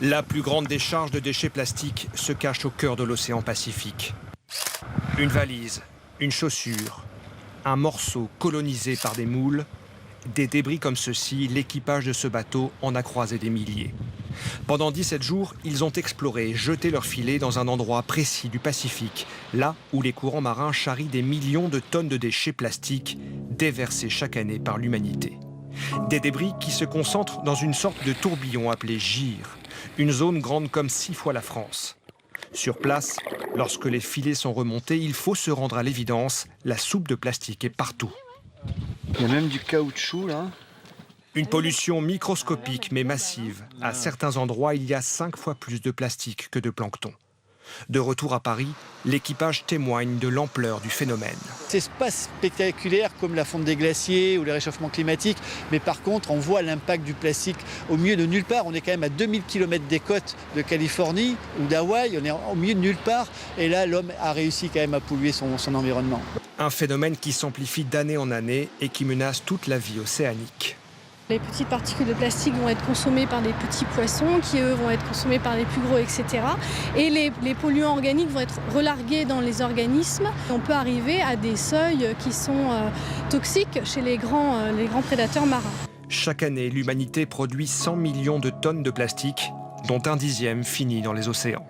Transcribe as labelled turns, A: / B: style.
A: La plus grande décharge de déchets plastiques se cache au cœur de l'océan Pacifique. Une valise, une chaussure, un morceau colonisé par des moules. Des débris comme ceux-ci, l'équipage de ce bateau en a croisé des milliers. Pendant 17 jours, ils ont exploré et jeté leurs filets dans un endroit précis du Pacifique, là où les courants marins charrient des millions de tonnes de déchets plastiques déversés chaque année par l'humanité. Des débris qui se concentrent dans une sorte de tourbillon appelé gyre, une zone grande comme 6 fois la France. Sur place, lorsque les filets sont remontés, il faut se rendre à l'évidence, la soupe de plastique est partout.
B: Il y a même du caoutchouc là.
A: Une pollution microscopique mais massive. À certains endroits, il y a 5 fois plus de plastique que de plancton. De retour à Paris, l'équipage témoigne de l'ampleur du phénomène.
C: C'est pas spectaculaire comme la fonte des glaciers ou le réchauffement climatique, mais par contre, on voit l'impact du plastique au milieu de nulle part. On est quand même à 2000 km des côtes de Californie ou d'Hawaï, on est au milieu de nulle part, et là, l'homme a réussi quand même à polluer son environnement.
A: Un phénomène qui s'amplifie d'année en année et qui menace toute la vie océanique.
D: Les petites particules de plastique vont être consommées par des petits poissons qui, eux, vont être consommés par les plus gros, etc. Et les polluants organiques vont être relargués dans les organismes. On peut arriver à des seuils qui sont toxiques chez les grands prédateurs marins.
A: Chaque année, l'humanité produit 100 millions de tonnes de plastique, dont un dixième finit dans les océans.